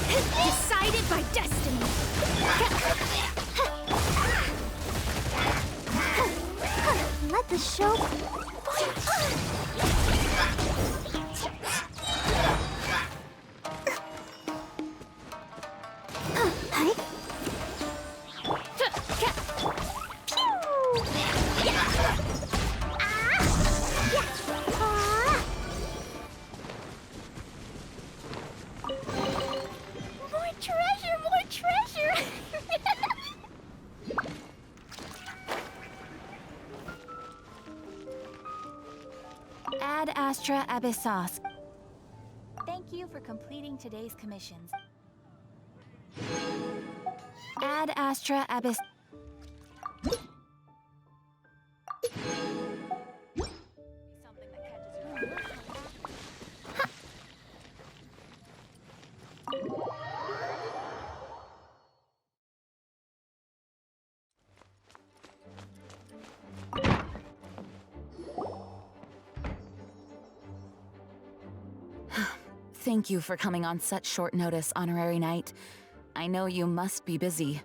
Decided by destiny. Let the show. Ad Astra Abyssos. Thank you for completing today's commissions. Ad Astra Abyss. Something that catches your eye. Thank you for coming on such short notice, Honorary Knight. I know you must be busy.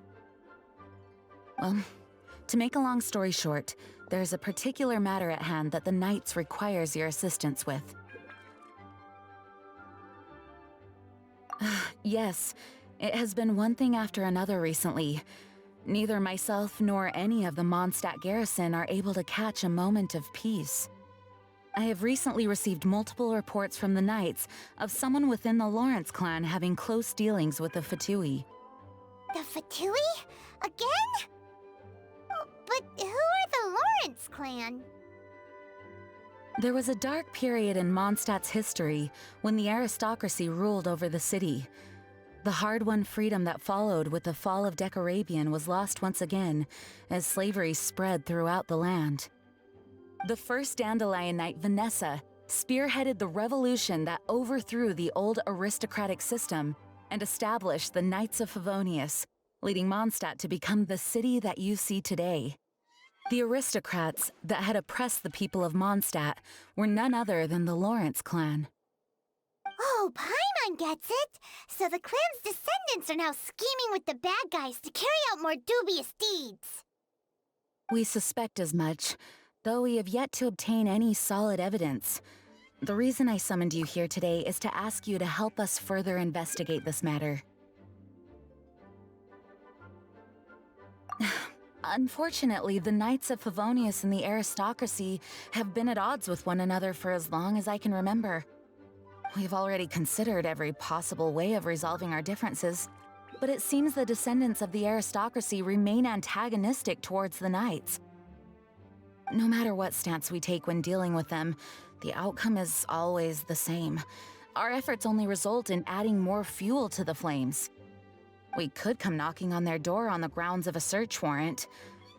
Well, to make a long story short, there's a particular matter at hand that the Knights requires your assistance with. Yes, it has been one thing after another recently. Neither myself nor any of the Mondstadt garrison are able to catch a moment of peace. I have recently received multiple reports from the Knights of someone within the Lawrence clan having close dealings with the Fatui. The Fatui? Again? But who are the Lawrence clan? There was a dark period in Mondstadt's history when the aristocracy ruled over the city. The hard-won freedom that followed with the fall of Decarabian was lost once again as slavery spread throughout the land. The first Dandelion Knight, Vanessa, spearheaded the revolution that overthrew the old aristocratic system and established the Knights of Favonius, leading Mondstadt to become the city that you see today. The aristocrats that had oppressed the people of Mondstadt were none other than the Lawrence clan. Oh, Paimon gets it! So the clan's descendants are now scheming with the bad guys to carry out more dubious deeds. We suspect as much, though we have yet to obtain any solid evidence. The reason I summoned you here today is to ask you to help us further investigate this matter. Unfortunately, the Knights of Favonius and the aristocracy have been at odds with one another for as long as I can remember. We've already considered every possible way of resolving our differences, but it seems the descendants of the aristocracy remain antagonistic towards the Knights. No matter what stance we take when dealing with them, the outcome is always the same. Our efforts only result in adding more fuel to the flames. We could come knocking on their door on the grounds of a search warrant,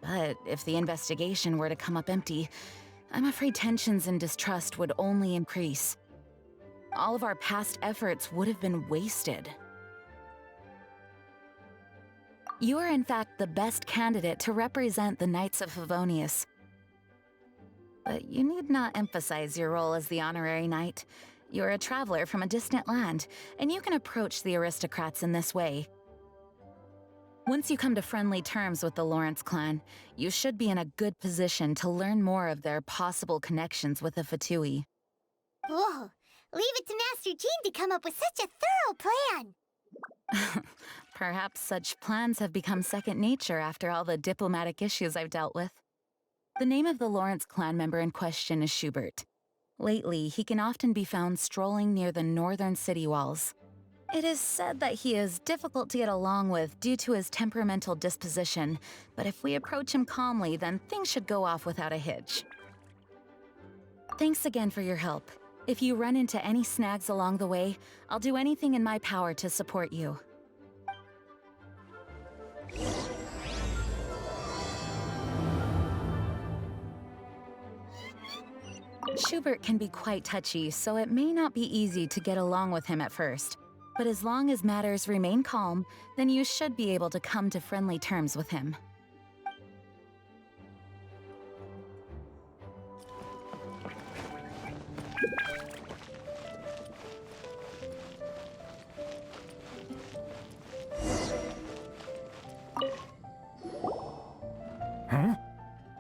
but if the investigation were to come up empty, I'm afraid tensions and distrust would only increase. All of our past efforts would have been wasted. You are in fact the best candidate to represent the Knights of Favonius. But you need not emphasize your role as the honorary knight. You're a traveler from a distant land, and you can approach the aristocrats in this way. Once you come to friendly terms with the Lawrence clan, you should be in a good position to learn more of their possible connections with the Fatui. Whoa! Leave it to Master Jean to come up with such a thorough plan! Perhaps such plans have become second nature after all the diplomatic issues I've dealt with. The name of the Lawrence clan member in question is Schubert. Lately, he can often be found strolling near the northern city walls. It is said that he is difficult to get along with due to his temperamental disposition, but if we approach him calmly, then things should go off without a hitch. Thanks again for your help. If you run into any snags along the way, I'll do anything in my power to support you. Schubert can be quite touchy, so it may not be easy to get along with him at first. But as long as matters remain calm, then you should be able to come to friendly terms with him.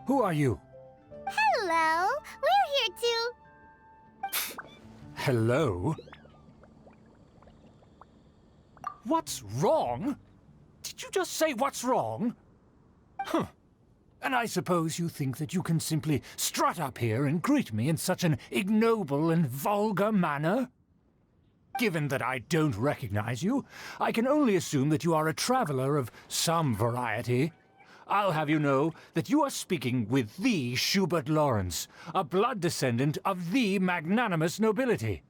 Who are you? Hello, we're here to... Hello? What's wrong? Did you just say what's wrong? Huh. And I suppose you think that you can simply strut up here and greet me in such an ignoble and vulgar manner? Given that I don't recognize you, I can only assume that you are a traveler of some variety. I'll have you know that you are speaking with the Schubert Lawrence, a blood descendant of the magnanimous nobility.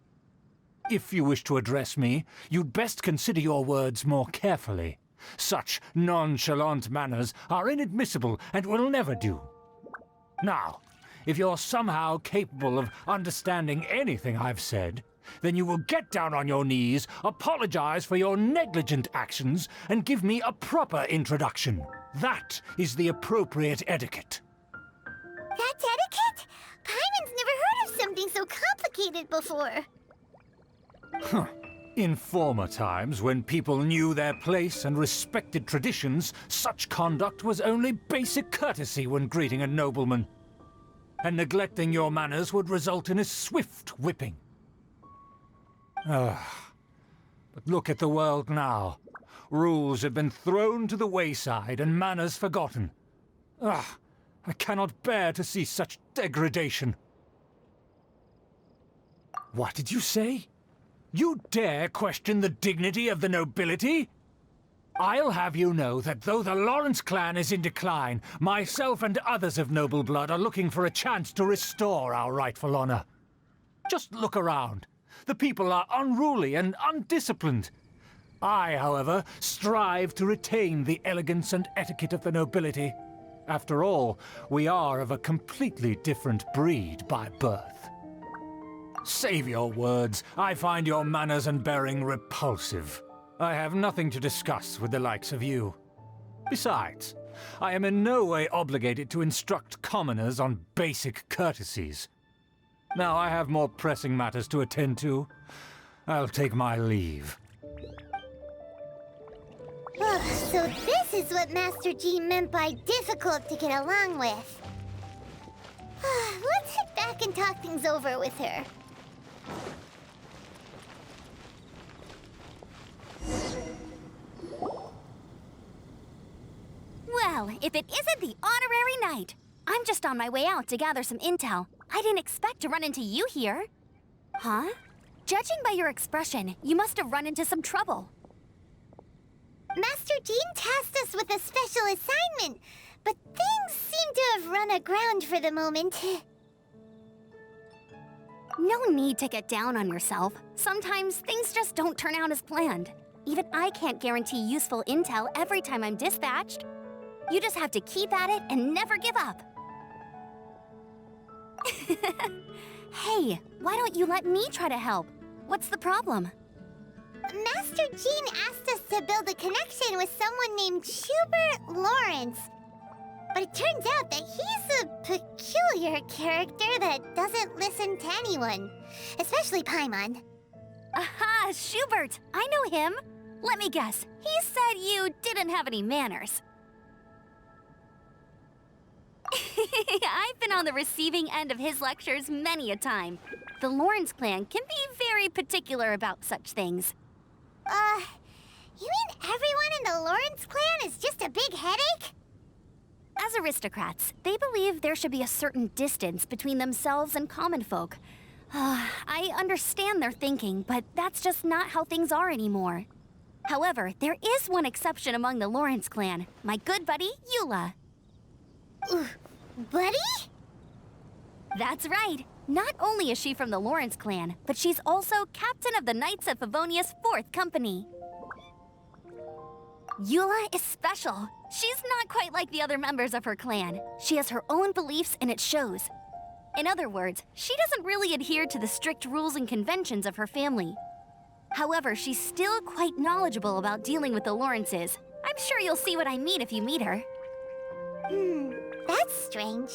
If you wish to address me, you'd best consider your words more carefully. Such nonchalant manners are inadmissible and will never do. Now, if you're somehow capable of understanding anything I've said, then you will get down on your knees, apologize for your negligent actions, and give me a proper introduction. That is the appropriate etiquette. That's etiquette? Paimon's never heard of something so complicated before. Huh. In former times, when people knew their place and respected traditions, such conduct was only basic courtesy when greeting a nobleman. And neglecting your manners would result in a swift whipping. But look at the world now. Rules have been thrown to the wayside and manners forgotten. I cannot bear to see such degradation. What did you say? You dare question the dignity of the nobility? I'll have you know that though the Lawrence clan is in decline, myself and others of noble blood are looking for a chance to restore our rightful honor. Just look around. The people are unruly and undisciplined. I, however, strive to retain the elegance and etiquette of the nobility. After all, we are of a completely different breed by birth. Save your words. I find your manners and bearing repulsive. I have nothing to discuss with the likes of you. Besides, I am in no way obligated to instruct commoners on basic courtesies. Now I have more pressing matters to attend to. I'll take my leave. So this is what Master G meant by difficult to get along with. Let's head back and talk things over with her. Well, if it isn't the honorary knight. I'm just on my way out to gather some intel. I didn't expect to run into you here. Huh? Judging by your expression, you must have run into some trouble. Master Jean tasked us with a special assignment, but things seem to have run aground for the moment. No need to get down on yourself. Sometimes things just don't turn out as planned. Even I can't guarantee useful intel every time I'm dispatched. You just have to keep at it and never give up. Hey, why don't you let me try to help? What's the problem? Master Jean asked us to build a connection with someone named Schubert Lawrence. But it turns out that he's a peculiar character that doesn't listen to anyone, especially Paimon. Aha, Schubert! I know him. Let me guess, he said you didn't have any manners. I've been on the receiving end of his lectures many a time. The Lawrence clan can be very particular about such things. You mean everyone in the Lawrence clan is just a big headache? As aristocrats, they believe there should be a certain distance between themselves and common folk. I understand their thinking, but that's just not how things are anymore. However, there is one exception among the Lawrence clan, my good buddy, Eula. Buddy? That's right. Not only is she from the Lawrence clan, but she's also captain of the Knights of Favonia's 4th Company. Eula is special. She's not quite like the other members of her clan. She has her own beliefs and it shows. In other words, she doesn't really adhere to the strict rules and conventions of her family. However, she's still quite knowledgeable about dealing with the Lawrences. I'm sure you'll see what I mean if you meet her. That's strange.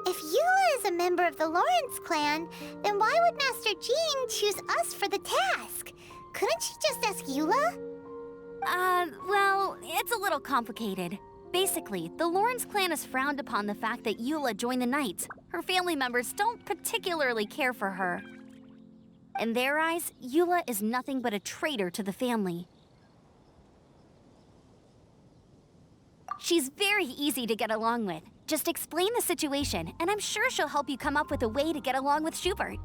If Eula is a member of the Lawrence clan, then why would Master Jean choose us for the task? Couldn't she just ask Eula? Well, it's a little complicated. Basically, the Lawrence clan has frowned upon the fact that Eula joined the Knights. Her family members don't particularly care for her. In their eyes, Eula is nothing but a traitor to the family. She's very easy to get along with. Just explain the situation, and I'm sure she'll help you come up with a way to get along with Schubert.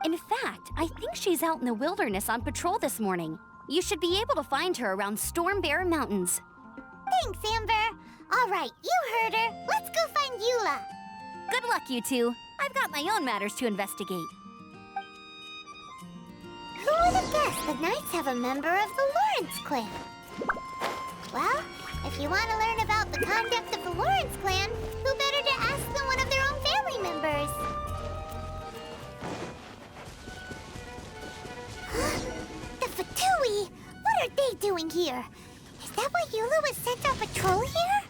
In fact, I think she's out in the wilderness on patrol this morning. You should be able to find her around Storm Bear Mountains. Thanks, Amber. All right, you heard her. Let's go find Eula. Good luck, you two. I've got my own matters to investigate. Who would have guessed the Knights have a member of the Lawrence clan? Well, if you want to learn about the conduct of the Lawrence clan, who better to ask than one of their own family members? The Fatui! What are they doing here? Is that why Eula was sent on patrol here?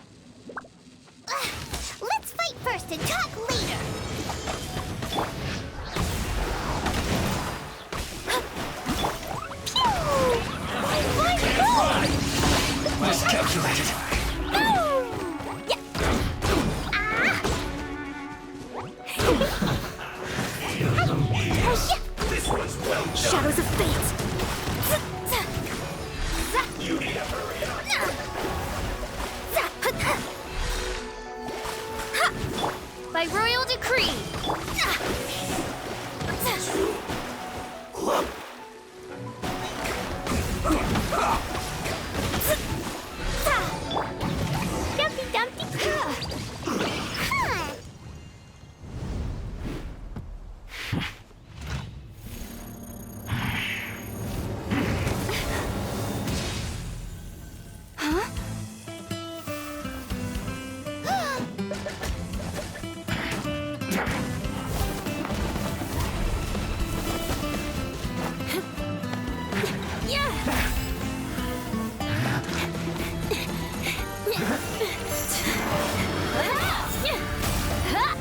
Let's fight first and talk later! Miscalculated. This was well done. Shadows of Fate! You need to hurry up. By royal decree! Dumpty Dumpty Huh.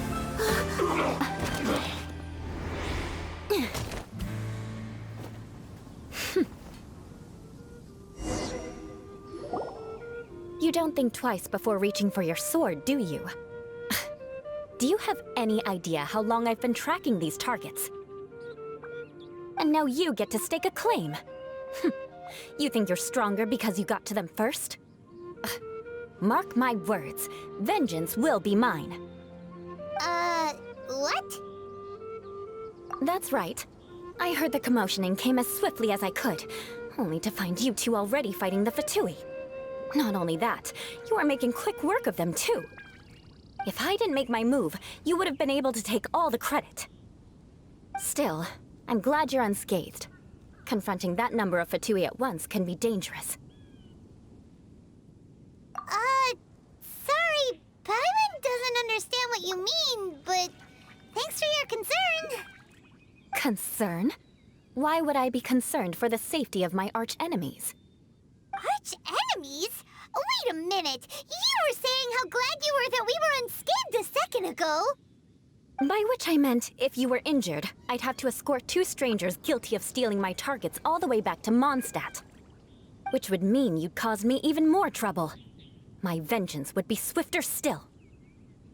You don't think twice before reaching for your sword, do you? Do you have any idea how long I've been tracking these targets? And now you get to stake a claim. You think you're stronger because you got to them first? Mark my words, vengeance will be mine. What? That's right. I heard the commotion and came as swiftly as I could, only to find you two already fighting the Fatui. Not only that, you are making quick work of them too. If I didn't make my move, you would have been able to take all the credit. Still, I'm glad you're unscathed. Confronting that number of Fatui at once can be dangerous. Sorry, Paimon doesn't understand what you mean, but thanks for your concern. Concern? Why would I be concerned for the safety of my arch-enemies? Arch-enemies? Wait a minute! You were saying how glad you were that we were unscathed a second ago! By which I meant, if you were injured, I'd have to escort two strangers guilty of stealing my targets all the way back to Mondstadt. Which would mean you'd cause me even more trouble. My vengeance would be swifter still.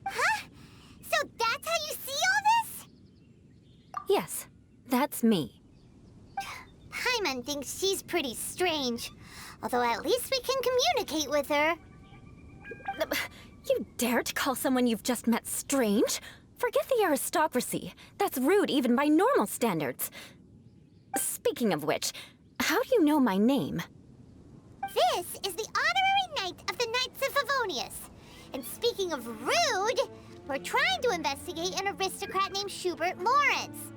Huh? So that's how you see all this? Yes, that's me. Paimon thinks she's pretty strange. Although at least we can communicate with her. You dare to call someone you've just met strange? Forget the aristocracy. That's rude even by normal standards. Speaking of which, how do you know my name? This is the honorary knight of the Knights of Favonius. And speaking of rude, we're trying to investigate an aristocrat named Schubert Lawrence.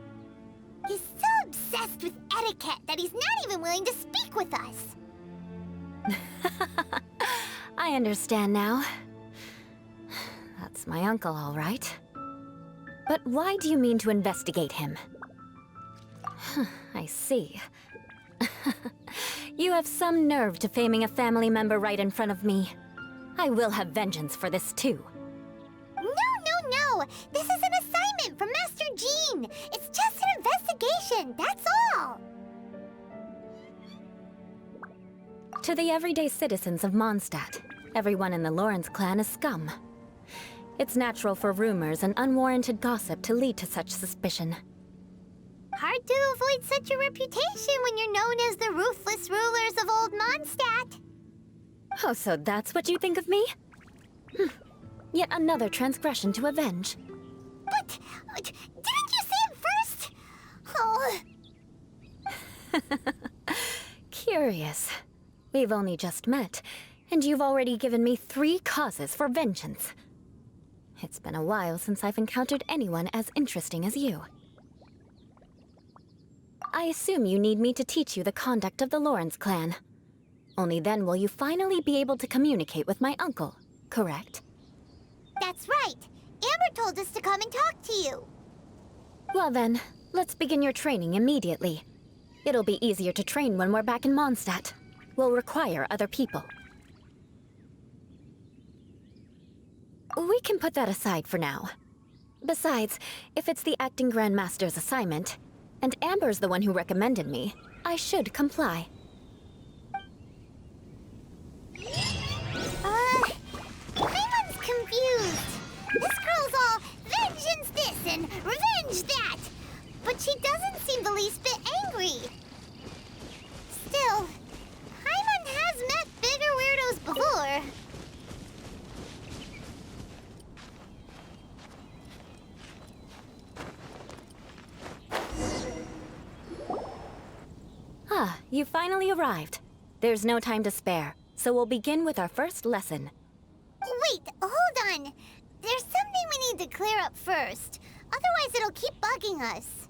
He's so obsessed with etiquette that he's not even willing to speak with us. I understand now. That's my uncle, all right. But why do you mean to investigate him? I see. You have some nerve to faming a family member right in front of me. I will have vengeance for this too. No! This is an assignment from Master Jean! It's just an investigation, that's all! To the everyday citizens of Mondstadt, Everyone in the Lawrence clan is scum. It's natural for rumors and unwarranted gossip to lead to such suspicion. Hard to avoid such a reputation when you're known as the ruthless rulers of Old Mondstadt. Oh, so that's what you think of me? Yet another transgression to avenge. But didn't you say it first? Oh. Curious. We've only just met, and you've already given me 3 causes for vengeance. It's been a while since I've encountered anyone as interesting as you. I assume you need me to teach you the conduct of the Lawrence clan. Only then will you finally be able to communicate with my uncle, correct? That's right. Amber told us to come and talk to you. Well then, let's begin your training immediately. It'll be easier to train when we're back in Mondstadt. We'll require other people. We can put that aside for now. Besides, if it's the acting Grandmaster's assignment, and Amber's the one who recommended me, I should comply. Everyone's confused. This girl's all vengeance this and revenge that. But she doesn't seem the least bit angry. Still, Paimon has met bigger weirdos before. Ah, you finally arrived. There's no time to spare, so we'll begin with our first lesson. Wait, hold on. There's something we need to clear up first. Otherwise, it'll keep bugging us.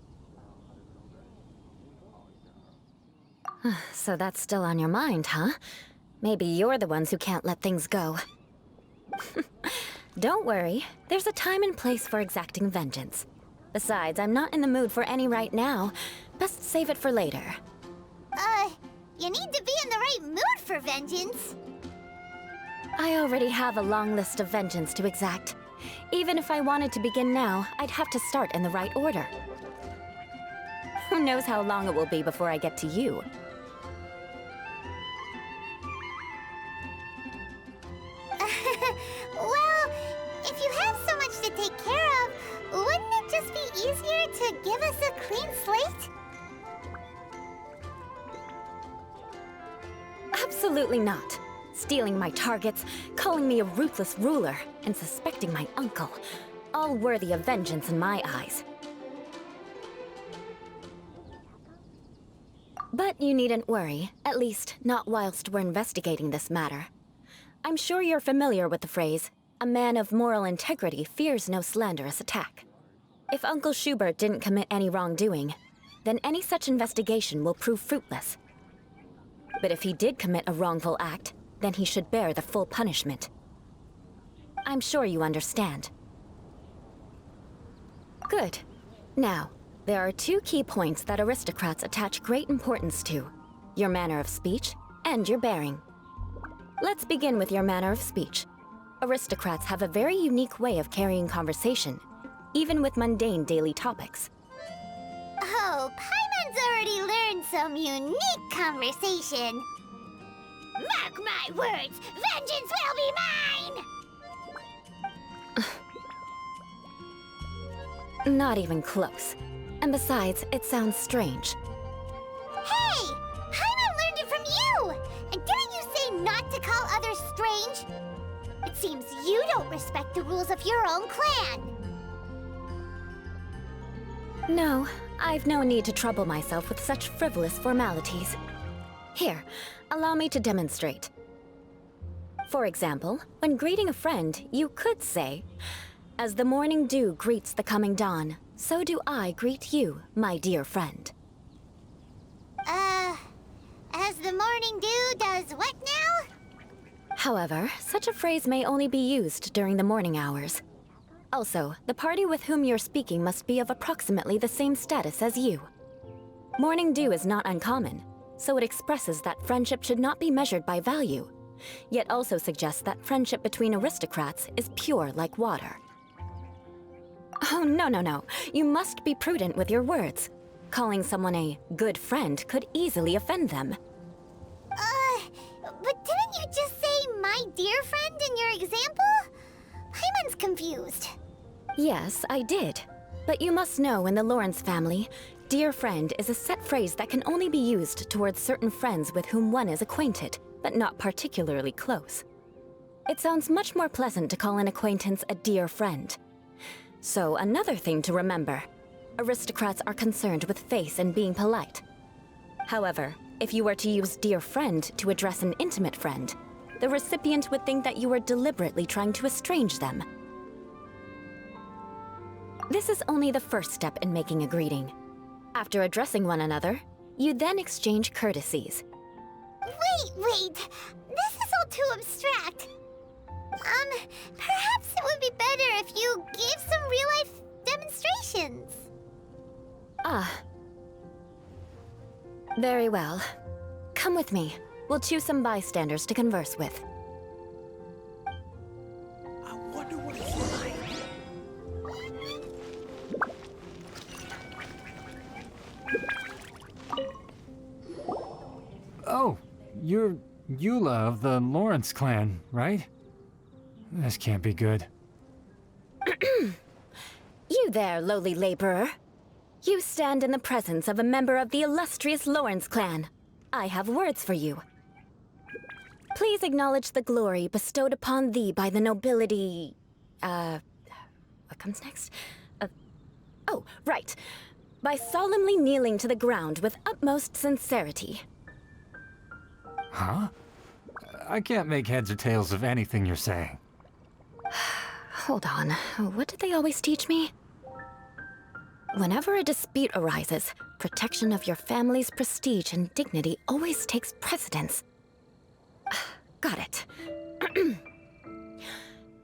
So that's still on your mind, huh? Maybe you're the ones who can't let things go. Don't worry, there's a time and place for exacting vengeance. Besides, I'm not in the mood for any right now. Best save it for later. You need to be in the right mood for vengeance. I already have a long list of vengeance to exact. Even if I wanted to begin now, I'd have to start in the right order. Who knows how long it will be before I get to you? Well, if you have so much to take care of, wouldn't it just be easier to give us a clean slate? Absolutely not. Stealing my targets, calling me a ruthless ruler, and suspecting my uncle. All worthy of vengeance in my eyes. But you needn't worry, at least not whilst we're investigating this matter. I'm sure you're familiar with the phrase, a man of moral integrity fears no slanderous attack. If Uncle Schubert didn't commit any wrongdoing, then any such investigation will prove fruitless. But if he did commit a wrongful act, then he should bear the full punishment. I'm sure you understand. Good. Now, there are 2 key points that aristocrats attach great importance to: your manner of speech and your bearing. Let's begin with your manner of speech. Aristocrats have a very unique way of carrying conversation, even with mundane daily topics. Oh, Paimon's already learned some unique conversation. Mark my words, vengeance will be mine! Not even close. And besides, it sounds strange. Hey! Paimon learned it from you! And didn't you say not to call others strange? It seems you don't respect the rules of your own clan. No, I've no need to trouble myself with such frivolous formalities. Here, allow me to demonstrate. For example, when greeting a friend, you could say, "As the morning dew greets the coming dawn, so do I greet you, my dear friend." As the morning dew does what now? However, such a phrase may only be used during the morning hours. Also, the party with whom you're speaking must be of approximately the same status as you. Morning dew is not uncommon, so it expresses that friendship should not be measured by value, yet also suggests that friendship between aristocrats is pure like water. Oh, no. You must be prudent with your words. Calling someone a good friend could easily offend them. But didn't you just say my my dear friend in your example? Paimon's confused. Yes, I did. But you must know in the Lawrence family, dear friend is a set phrase that can only be used towards certain friends with whom one is acquainted, but not particularly close. It sounds much more pleasant to call an acquaintance a dear friend. So another thing to remember, aristocrats are concerned with face and being polite. However, if you were to use dear friend to address an intimate friend, the recipient would think that you were deliberately trying to estrange them. This is only the first step in making a greeting. After addressing one another, you then exchange courtesies. Wait. This is all too abstract. Perhaps it would be better if you gave some real-life demonstrations. Ah. Very well. Come with me. We'll choose some bystanders to converse with. I wonder what it's like. Oh, you're Eula of the Lawrence clan, right? This can't be good. You there, lowly laborer. You stand in the presence of a member of the illustrious Lawrence clan. I have words for you. Please acknowledge the glory bestowed upon thee by the nobility... What comes next? Oh, right. By solemnly kneeling to the ground with utmost sincerity. Huh? I can't make heads or tails of anything you're saying. Hold on. What did they always teach me? Whenever a dispute arises, protection of your family's prestige and dignity always takes precedence. Got it.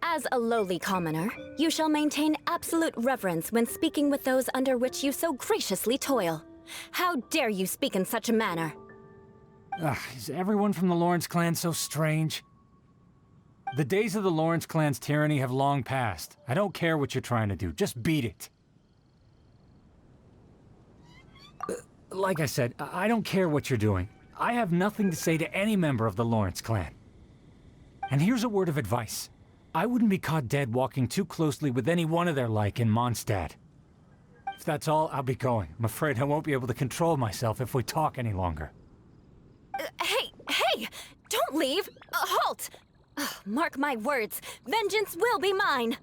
As a lowly commoner, you shall maintain absolute reverence when speaking with those under which you so graciously toil. How dare you speak in such a manner? Is everyone from the Lawrence clan so strange? The days of the Lawrence clan's tyranny have long passed. I don't care what you're trying to do, just beat it. Like I said, I don't care what you're doing. I have nothing to say to any member of the Lawrence clan. And here's a word of advice. I wouldn't be caught dead walking too closely with any one of their like in Mondstadt. If that's all, I'll be going. I'm afraid I won't be able to control myself if we talk any longer. Hey! Don't leave! Halt! Mark my words, vengeance will be mine!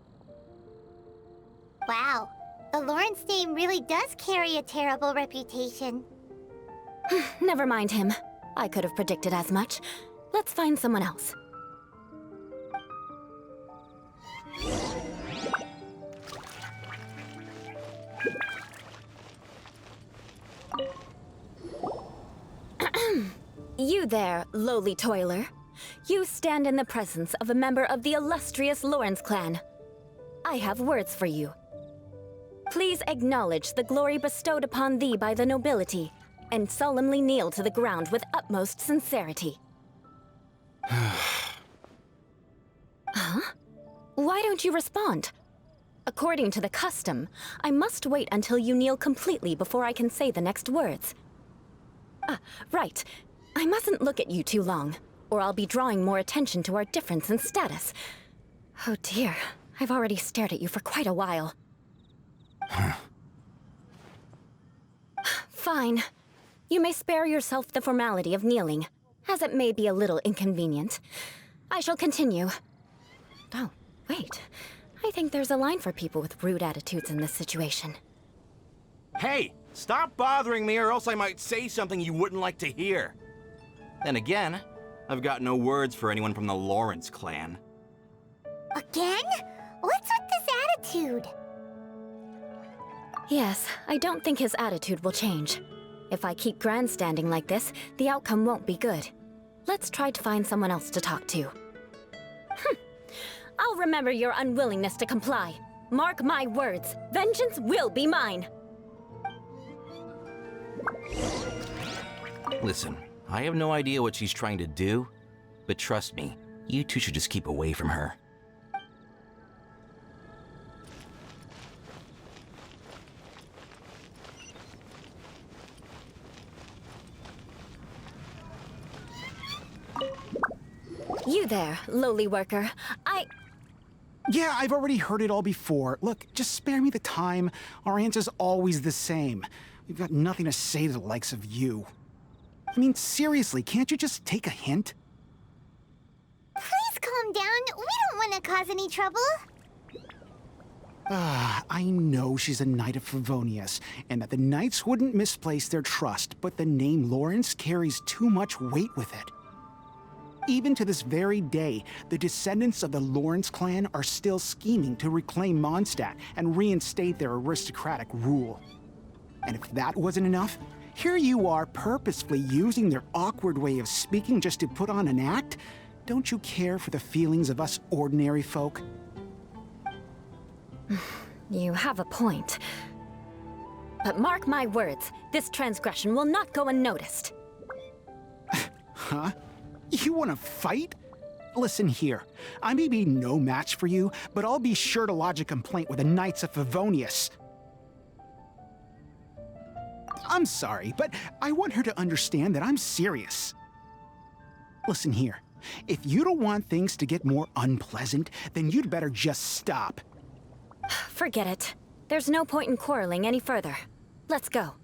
Wow, the Lawrence name really does carry a terrible reputation. Never mind him. I could have predicted as much. Let's find someone else. You there, lowly toiler. You stand in the presence of a member of the illustrious Lawrence clan. I have words for you. Please acknowledge the glory bestowed upon thee by the nobility, and solemnly kneel to the ground with utmost sincerity. Huh? Why don't you respond? According to the custom, I must wait until you kneel completely before I can say the next words. Right. I mustn't look at you too long, or I'll be drawing more attention to our difference in status. Oh dear, I've already stared at you for quite a while. Fine. You may spare yourself the formality of kneeling, as it may be a little inconvenient. I shall continue. Oh, wait. I think there's a line for people with rude attitudes in this situation. Hey, stop bothering me or else I might say something you wouldn't like to hear. Then again, I've got no words for anyone from the Lawrence clan. Again? What's with this attitude? Yes, I don't think his attitude will change. If I keep grandstanding like this, the outcome won't be good. Let's try to find someone else to talk to. I'll remember your unwillingness to comply. Mark my words, vengeance will be mine. Listen, I have no idea what she's trying to do, but trust me, you two should just keep away from her. You There, lowly worker. Yeah, I've already heard it all before. Look, just spare me the time. Our answer's always the same. We've got nothing to say to the likes of you. I mean, seriously, can't you just take a hint? Please calm down. We don't want to cause any trouble. I know she's a Knight of Favonius, and that the Knights wouldn't misplace their trust, but the name Lawrence carries too much weight with it. Even to this very day, the descendants of the Lawrence clan are still scheming to reclaim Mondstadt and reinstate their aristocratic rule. And if that wasn't enough, here you are purposefully using their awkward way of speaking just to put on an act? Don't you care for the feelings of us ordinary folk? You have a point. But mark my words, this transgression will not go unnoticed. Huh? You want to fight? Listen here, I may be no match for you, but I'll be sure to lodge a complaint with the Knights of Favonius. I'm sorry, but I want her to understand that I'm serious. Listen here, if you don't want things to get more unpleasant, then you'd better just stop. Forget it. There's no point in quarreling any further. Let's go.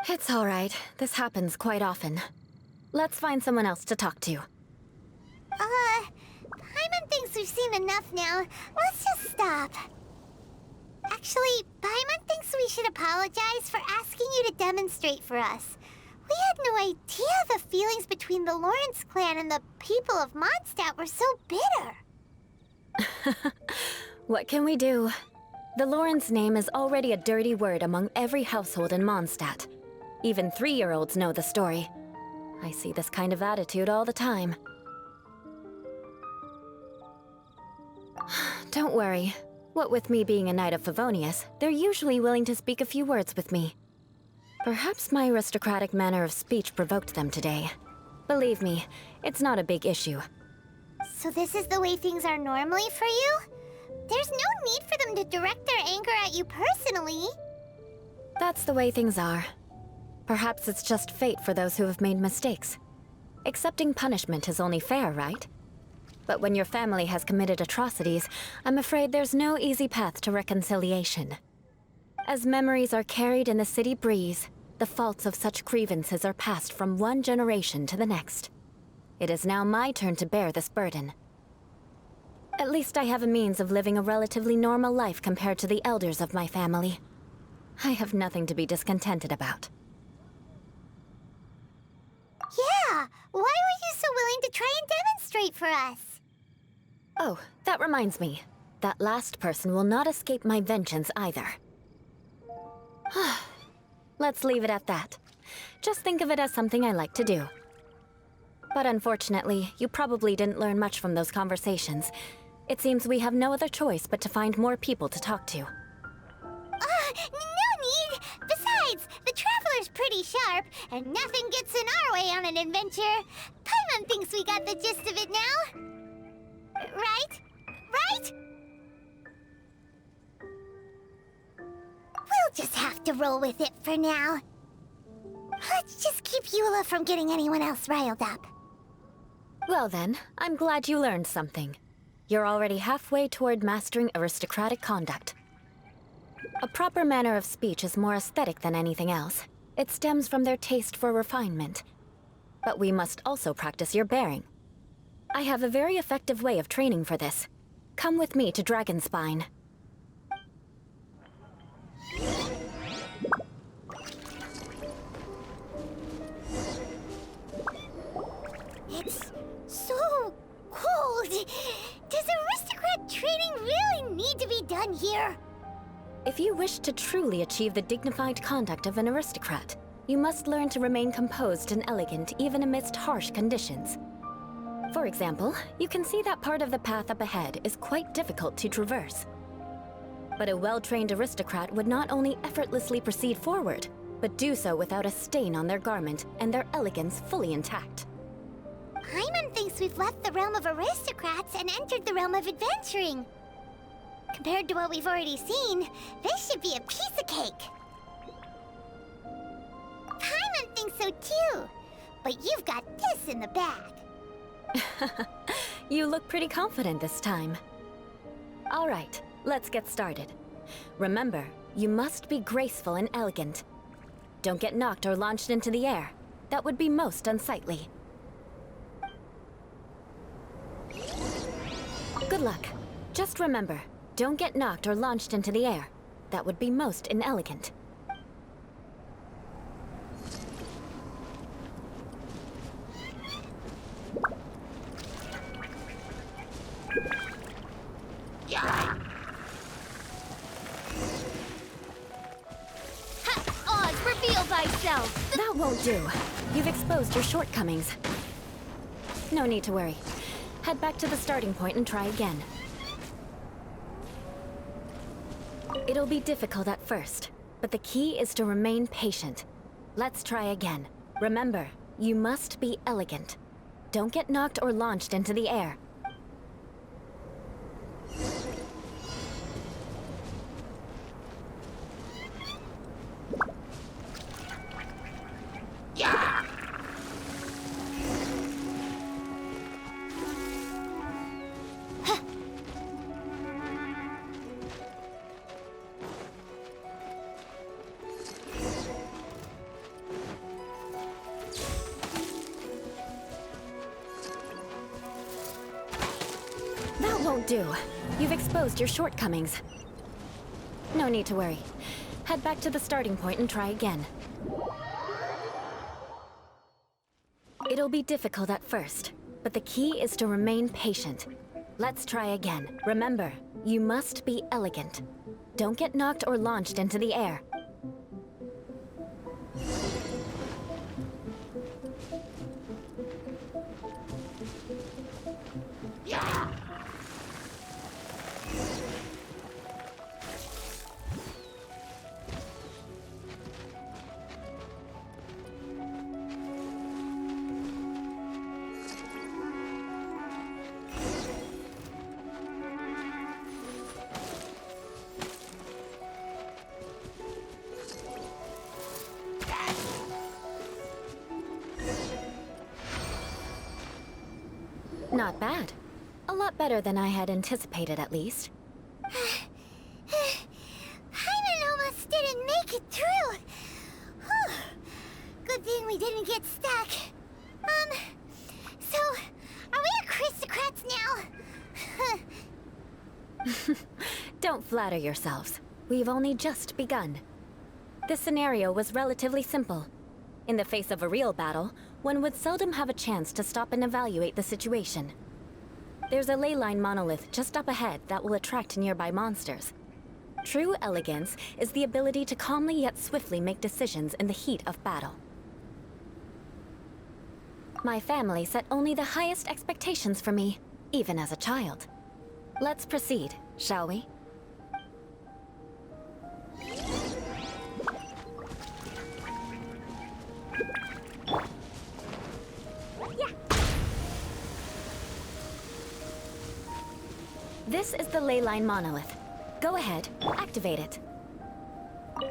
It's all right. This happens quite often. Let's find someone else to talk to. Paimon thinks we've seen enough now. Let's just stop. Actually, Paimon thinks we should apologize for asking you to demonstrate for us. We had no idea the feelings between the Lawrence clan and the people of Mondstadt were so bitter. What can we do? The Lawrence name is already a dirty word among every household in Mondstadt. Even 3-year-olds know the story. I see this kind of attitude all the time. Don't worry. What with me being a Knight of Favonius, they're usually willing to speak a few words with me. Perhaps my aristocratic manner of speech provoked them today. Believe me, it's not a big issue. So this is the way things are normally for you? There's no need for them to direct their anger at you personally. That's the way things are. Perhaps it's just fate for those who have made mistakes. Accepting punishment is only fair, right? But when your family has committed atrocities, I'm afraid there's no easy path to reconciliation. As memories are carried in the city breeze, the faults of such grievances are passed from one generation to the next. It is now my turn to bear this burden. At least I have a means of living a relatively normal life compared to the elders of my family. I have nothing to be discontented about. Yeah, why were you so willing to try and demonstrate for us? Oh, that reminds me. That last person will not escape my vengeance either. Let's leave it at that. Just think of it as something I like to do. But unfortunately, you probably didn't learn much from those conversations. It seems we have no other choice but to find more people to talk to. No need! Besides, the Traveler's pretty sharp, and nothing gets in our way on an adventure. Paimon thinks we got the gist of it now. Right? Right? We'll just have to roll with it for now. Let's just keep Eula from getting anyone else riled up. Well then, I'm glad you learned something. You're already halfway toward mastering aristocratic conduct. A proper manner of speech is more aesthetic than anything else. It stems from their taste for refinement. But we must also practice your bearing. I have a very effective way of training for this. Come with me to Dragonspine. It's so cold. Does aristocrat training really need to be done here? If you wish to truly achieve the dignified conduct of an aristocrat, you must learn to remain composed and elegant even amidst harsh conditions. For example, you can see that part of the path up ahead is quite difficult to traverse. But a well-trained aristocrat would not only effortlessly proceed forward, but do so without a stain on their garment and their elegance fully intact. Paimon thinks we've left the realm of aristocrats and entered the realm of adventuring. Compared to what we've already seen, this should be a piece of cake. so too. But you've got this in the bag. You look pretty confident this time. All right, let's get started. Remember, you must be graceful and elegant. Don't get knocked or launched into the air. That would be most unsightly. Good luck. Just remember, don't get knocked or launched into the air. That would be most inelegant. Oz, reveal thyself! That won't do. You've exposed your shortcomings. No need to worry. Head back to the starting point and try again. It'll be difficult at first, but the key is to remain patient. Let's try again. Remember, you must be elegant. Don't get knocked or launched into the air. That won't do. You've exposed your shortcomings. No need to worry. Head back to the starting point and try again. It'll be difficult at first, but the key is to remain patient. Let's try again. Remember, you must be elegant. Don't get knocked or launched into the air. Not bad. A lot better than I had anticipated, at least. Paimon almost didn't make it through. Whew. Good thing we didn't get stuck. So, are we aristocrats now? Don't flatter yourselves. We've only just begun. This scenario was relatively simple. In the face of a real battle, one would seldom have a chance to stop and evaluate the situation. There's a ley line monolith just up ahead that will attract nearby monsters. True elegance is the ability to calmly yet swiftly make decisions in the heat of battle. My family set only the highest expectations for me, even as a child. Let's proceed, shall we? This is the ley line monolith. Go ahead, activate it.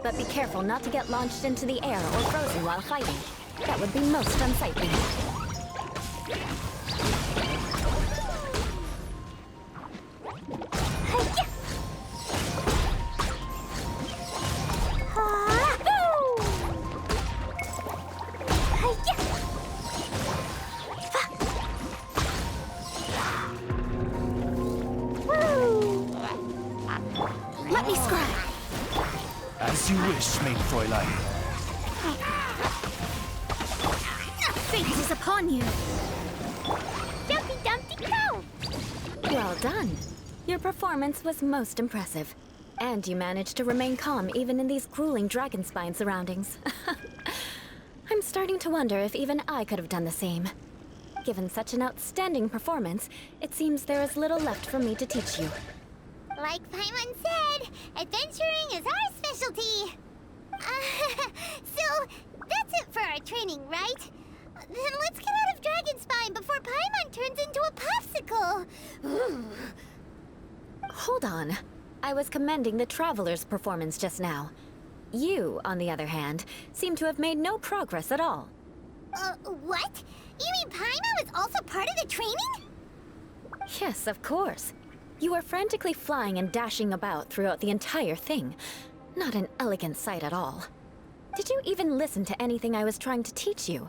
But be careful not to get launched into the air or frozen while fighting. That would be most unsightly. Let me scry. As you wish, maid Fräulein. Fate is upon you. Dumpty Dumpty go! Well done. Your performance was most impressive. And you managed to remain calm even in these grueling dragon spine surroundings. I'm starting to wonder if even I could have done the same. Given such an outstanding performance, it seems there is little left for me to teach you. Like Paimon said, adventuring is our specialty. So, that's it for our training, right? Then let's get out of Dragonspine before Paimon turns into a popsicle. Hold on. I was commending the Traveler's performance just now. You, on the other hand, seem to have made no progress at all. What? You mean Paimon was also part of the training? Yes, of course. You were frantically flying and dashing about throughout the entire thing. Not an elegant sight at all. Did you even listen to anything I was trying to teach you?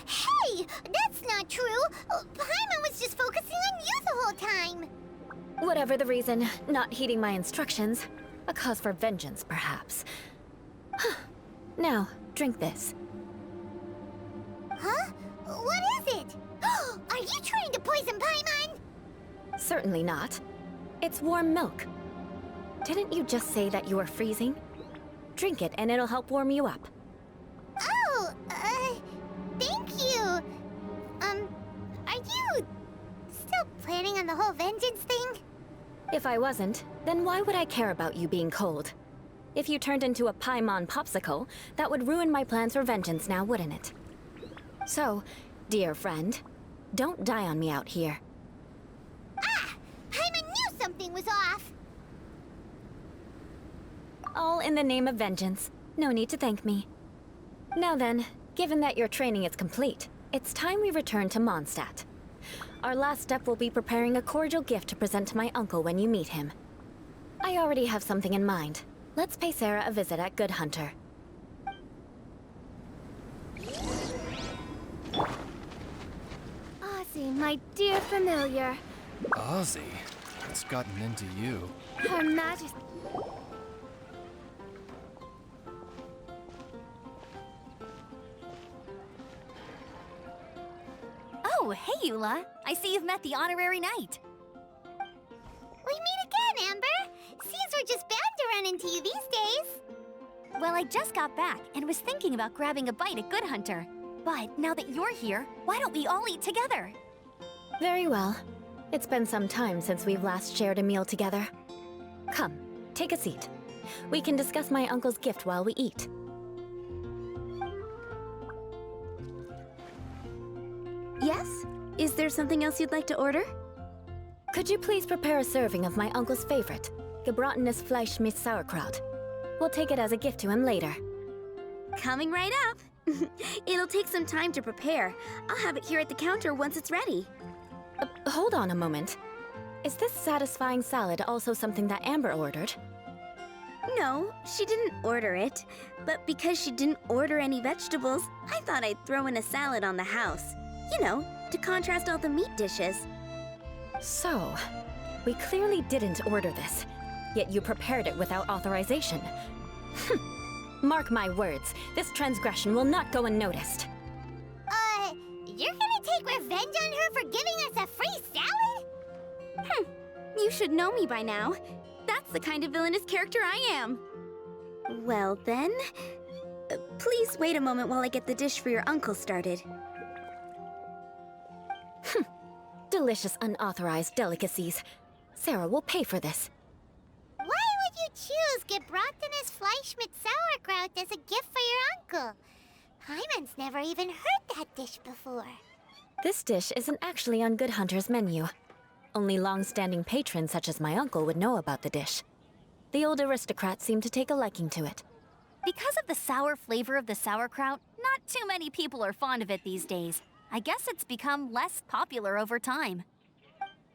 Hey! That's not true! Paimon was just focusing on you the whole time! Whatever the reason, not heeding my instructions. A cause for vengeance, perhaps. Now, drink this. Huh? What is it? Are you trying to poison Paimon? Certainly not. It's warm milk. Didn't you just say that you were freezing? Drink it and it'll help warm you up. Oh, thank you. Are you still planning on the whole vengeance thing? If I wasn't, then why would I care about you being cold? If you turned into a Paimon popsicle, that would ruin my plans for vengeance now, wouldn't it? So, dear friend, don't die on me out here. Ah! Paimon knew something was off! All in the name of vengeance. No need to thank me. Now then, given that your training is complete, it's time we return to Mondstadt. Our last step will be preparing a cordial gift to present to my uncle when you meet him. I already have something in mind. Let's pay Sarah a visit at Good Hunter. Ozzy, my dear familiar. Ozzy? What's gotten into you? Her Majesty. Oh, hey, Eula. I see you've met the honorary knight. We meet again, Amber! Seems we're just bound to run into you these days. Well, I just got back and was thinking about grabbing a bite at Good Hunter. But now that you're here, why don't we all eat together? Very well. It's been some time since we've last shared a meal together. Come, take a seat. We can discuss my uncle's gift while we eat. Yes? Is there something else you'd like to order? Could you please prepare a serving of my uncle's favorite, gebratenes Fleisch mit Sauerkraut? We'll take it as a gift to him later. Coming right up. It'll take some time to prepare. I'll have it here at the counter once it's ready. Hold on a moment. Is this satisfying salad also something that Amber ordered? No, she didn't order it. But because she didn't order any vegetables, I thought I'd throw in a salad on the house. You know, to contrast all the meat dishes. So, we clearly didn't order this, yet you prepared it without authorization. Mark my words, this transgression will not go unnoticed. You're gonna take revenge on her for giving us a free salad? You should know me by now. That's the kind of villainous character I am. Well then, please wait a moment while I get the dish for your uncle started. Delicious unauthorized delicacies. Sarah will pay for this. Why would you choose gebratenes Fleisch mit Sauerkraut as a gift for your uncle? Paimon's never even heard that dish before. This dish isn't actually on Good Hunter's menu. Only long-standing patrons such as my uncle would know about the dish. The old aristocrat seemed to take a liking to it. Because of the sour flavor of the sauerkraut, not too many people are fond of it these days. I guess it's become less popular over time.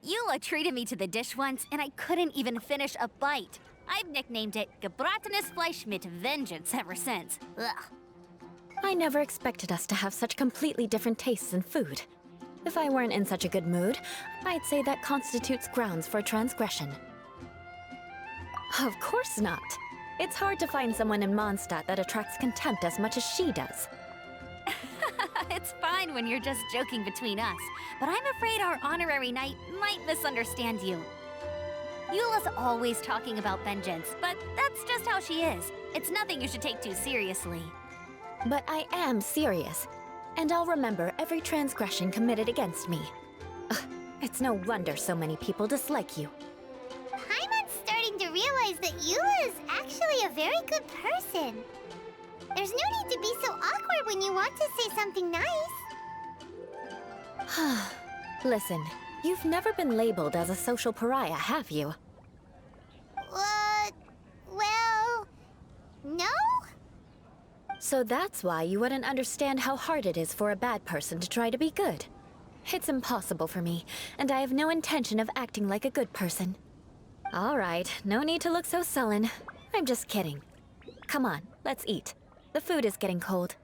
Eula treated me to the dish once, and I couldn't even finish a bite. I've nicknamed it gebratenes Fleisch mit Vengeance ever since. Ugh. I never expected us to have such completely different tastes in food. If I weren't in such a good mood, I'd say that constitutes grounds for transgression. Of course not. It's hard to find someone in Mondstadt that attracts contempt as much as she does. It's fine when you're just joking between us, but I'm afraid our honorary knight might misunderstand you. Eula's always talking about vengeance, but that's just how she is. It's nothing you should take too seriously. But I am serious, and I'll remember every transgression committed against me. Ugh, it's no wonder so many people dislike you. Paimon's starting to realize that Eula is actually a very good person. There's no need to be so awkward when you want to say something nice. Listen, you've never been labeled as a social pariah, have you? Well, no? So that's why you wouldn't understand how hard it is for a bad person to try to be good. It's impossible for me, and I have no intention of acting like a good person. All right, no need to look so sullen. I'm just kidding. Come on, let's eat. The food is getting cold.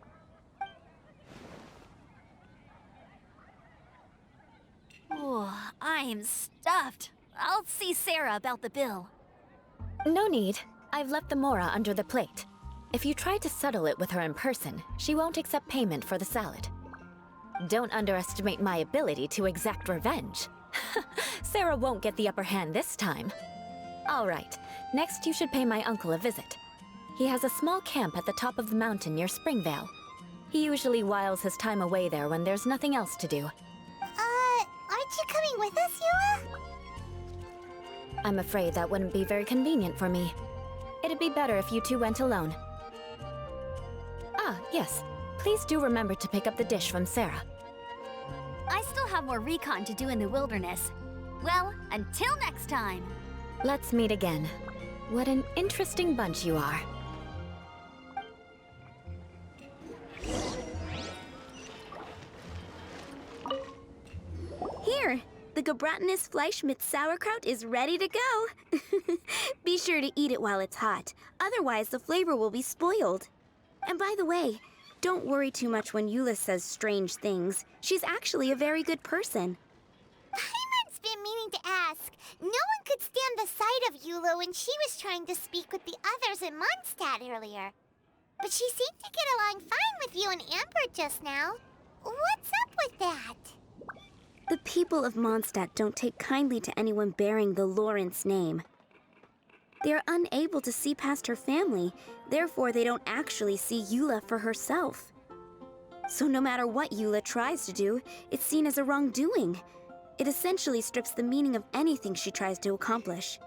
Ooh, I'm stuffed. I'll see Sarah about the bill. No need. I've left the mora under the plate. If you try to settle it with her in person, she won't accept payment for the salad. Don't underestimate my ability to exact revenge. Sarah won't get the upper hand this time. All right, next you should pay my uncle a visit. He has a small camp at the top of the mountain near Springvale. He usually whiles his time away there when there's nothing else to do. Aren't you coming with us, Eula? I'm afraid that wouldn't be very convenient for me. It'd be better if you two went alone. Ah, yes. Please do remember to pick up the dish from Sarah. I still have more recon to do in the wilderness. Well, until next time. Let's meet again. What an interesting bunch you are. Here, the Gebratinous Fleischmitz sauerkraut is ready to go. Be sure to eat it while it's hot, otherwise the flavor will be spoiled. And by the way, don't worry too much when Eula says strange things. She's actually a very good person. Paimon's been meaning to ask. No one could stand the sight of Eula when she was trying to speak with the others in Mondstadt earlier. But she seemed to get along fine with you and Amber just now. What's up with that? The people of Mondstadt don't take kindly to anyone bearing the Lawrence name. They are unable to see past her family, therefore they don't actually see Eula for herself. So no matter what Eula tries to do, it's seen as a wrongdoing. It essentially strips the meaning of anything she tries to accomplish.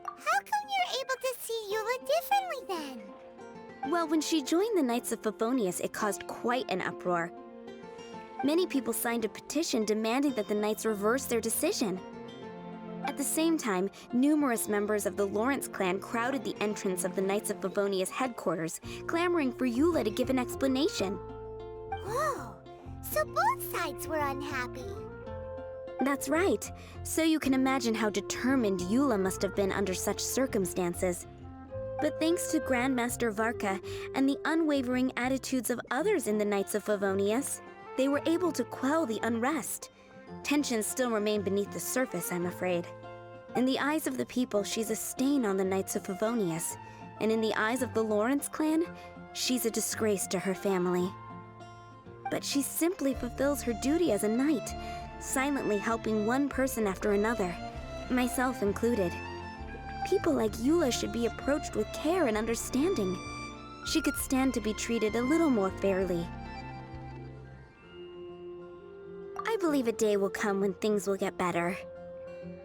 How come you're able to see Eula differently then? Well, when she joined the Knights of Favonius, it caused quite an uproar. Many people signed a petition demanding that the Knights reverse their decision. At the same time, numerous members of the Lawrence clan crowded the entrance of the Knights of Favonius headquarters, clamoring for Eula to give an explanation. Whoa, so both sides were unhappy. That's right. So you can imagine how determined Eula must have been under such circumstances. But thanks to Grandmaster Varka and the unwavering attitudes of others in the Knights of Favonius, they were able to quell the unrest. Tensions still remain beneath the surface, I'm afraid. In the eyes of the people, she's a stain on the Knights of Favonius, and in the eyes of the Lawrence clan, she's a disgrace to her family. But she simply fulfills her duty as a knight, silently helping one person after another, myself included. People like Eula should be approached with care and understanding. She could stand to be treated a little more fairly. I believe a day will come when things will get better.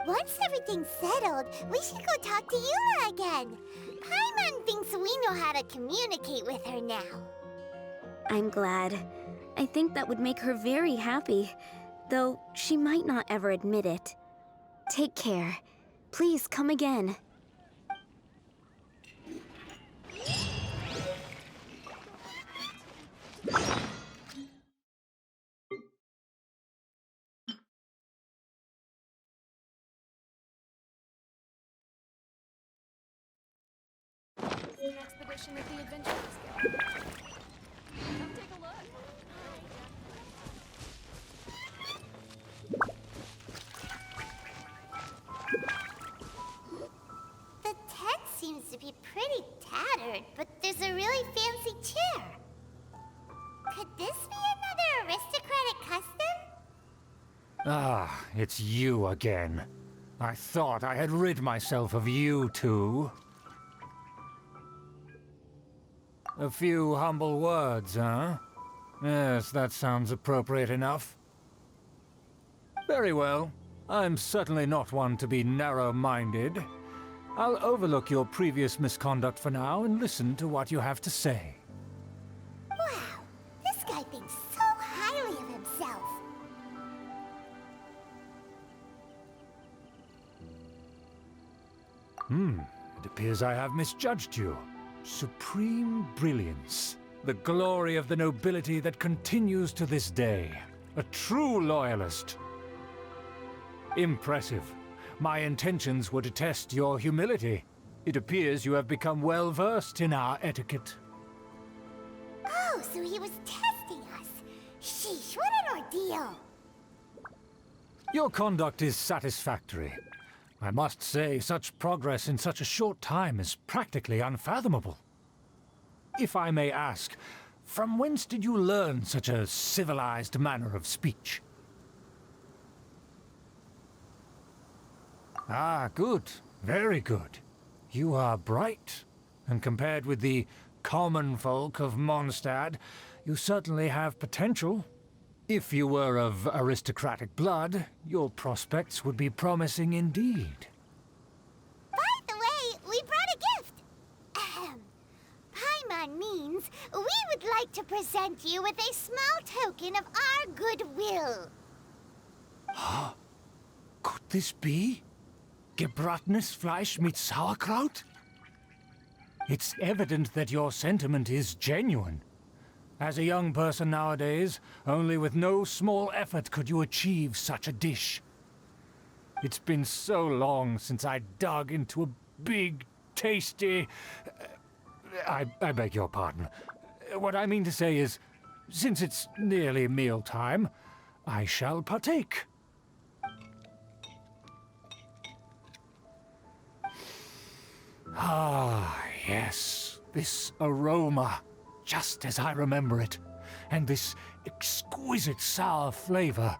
Once everything's settled, we should go talk to Eula again. Paimon thinks we know how to communicate with her now. I'm glad. I think that would make her very happy, though she might not ever admit it. Take care. Please come again. An expedition with the Adventurers Guild. Come take a look. The tent seems to be pretty tattered, but there's a really fancy chair. Could this be another aristocratic custom? Ah, it's you again. I thought I had rid myself of you two. A few humble words, huh? Yes, that sounds appropriate enough. Very well. I'm certainly not one to be narrow-minded. I'll overlook your previous misconduct for now and listen to what you have to say. Wow, this guy thinks so highly of himself. It appears I have misjudged you. Supreme brilliance. The glory of the nobility that continues to this day. A true loyalist. Impressive. My intentions were to test your humility. It appears you have become well versed in our etiquette. Oh, so he was testing us. Sheesh, what an ordeal. Your conduct is satisfactory. I must say, such progress in such a short time is practically unfathomable. If I may ask, from whence did you learn such a civilized manner of speech? Ah, good. Very good. You are bright, and compared with the common folk of Mondstadt, you certainly have potential. If you were of aristocratic blood, your prospects would be promising indeed. By the way, we brought a gift. Ahem. Paimon means we would like to present you with a small token of our goodwill. Could this be? Gebratenes Fleisch mit Sauerkraut? It's evident that your sentiment is genuine. As a young person nowadays, only with no small effort could you achieve such a dish. It's been so long since I dug into a big, tasty... I beg your pardon. What I mean to say is, since it's nearly mealtime, I shall partake. Ah, yes, this aroma, just as I remember it, and this exquisite sour flavor.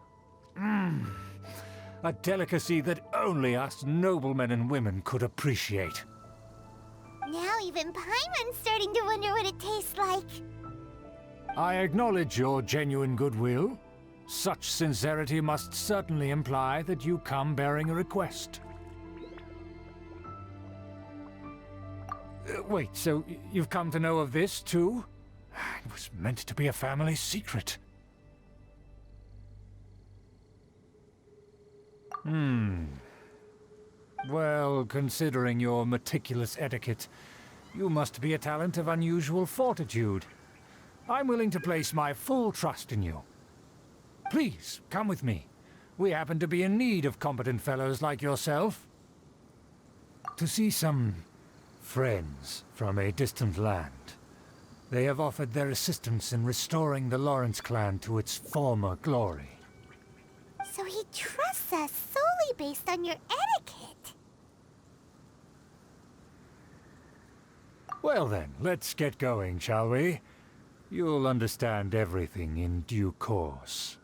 A delicacy that only us noblemen and women could appreciate. Now even Paimon's starting to wonder what it tastes like. I acknowledge your genuine goodwill. Such sincerity must certainly imply that you come bearing a request. Wait, so you've come to know of this, too? It was meant to be a family secret. Well, considering your meticulous etiquette, you must be a talent of unusual fortitude. I'm willing to place my full trust in you. Please, come with me. We happen to be in need of competent fellows like yourself. To see some friends from a distant land. They have offered their assistance in restoring the Lawrence clan to its former glory. So he trusts us solely based on your etiquette. Well then, let's get going, shall we? You'll understand everything in due course.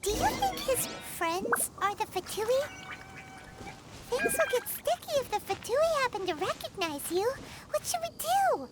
Do you think his friends are the Fatui? Things will get sticky if the Fatui happen to recognize you. What should we do?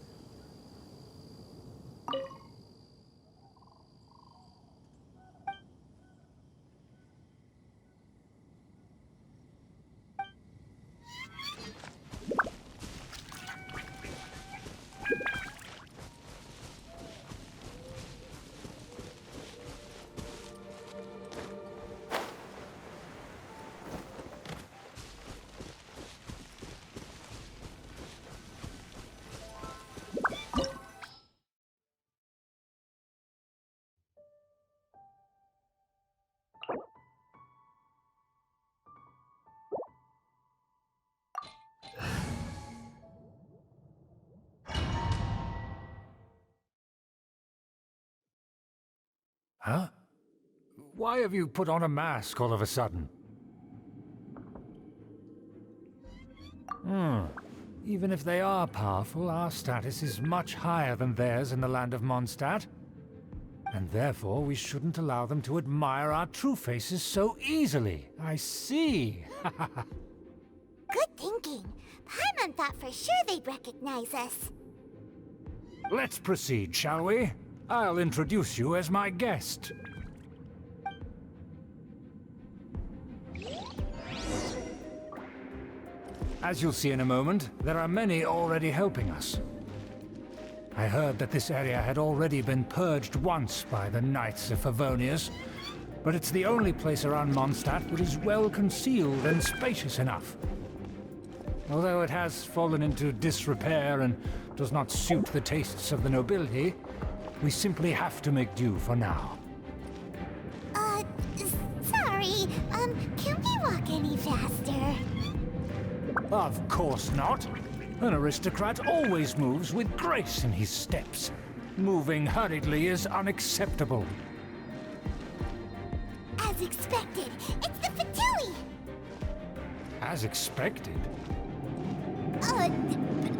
Huh? Why have you put on a mask all of a sudden? Even if they are powerful, our status is much higher than theirs in the land of Mondstadt. And therefore, we shouldn't allow them to admire our true faces so easily. I see. Good thinking. Paimon thought for sure they'd recognize us. Let's proceed, shall we? I'll introduce you as my guest. As you'll see in a moment, there are many already helping us. I heard that this area had already been purged once by the Knights of Favonius, but it's the only place around Mondstadt that is well concealed and spacious enough. Although it has fallen into disrepair and does not suit the tastes of the nobility, we simply have to make do for now. Sorry, can we walk any faster? Of course not. An aristocrat always moves with grace in his steps. Moving hurriedly is unacceptable. As expected, it's the Fatui! As expected.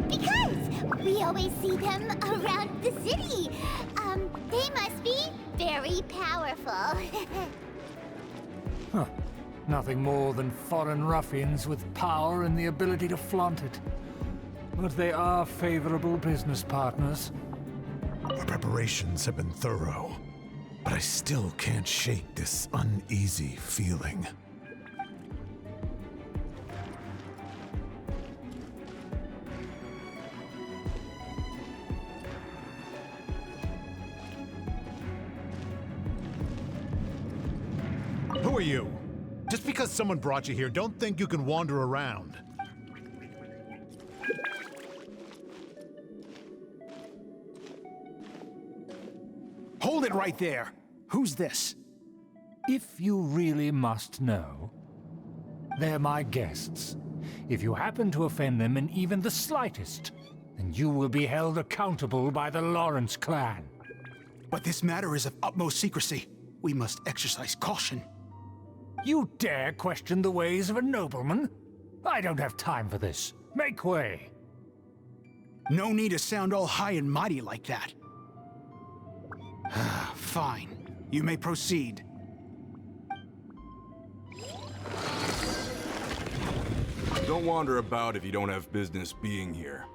Because we always see them around the city. They must be very powerful. Huh. Nothing more than foreign ruffians with power and the ability to flaunt it. But they are favorable business partners. Our preparations have been thorough, but I still can't shake this uneasy feeling. Who are you? Just because someone brought you here, don't think you can wander around. Hold it right there! Who's this? If you really must know, they're my guests. If you happen to offend them in even the slightest, then you will be held accountable by the Lawrence clan. But this matter is of utmost secrecy. We must exercise caution. You dare question the ways of a nobleman? I don't have time for this. Make way. No need to sound all high and mighty like that. Fine. You may proceed. Don't wander about if you don't have business being here.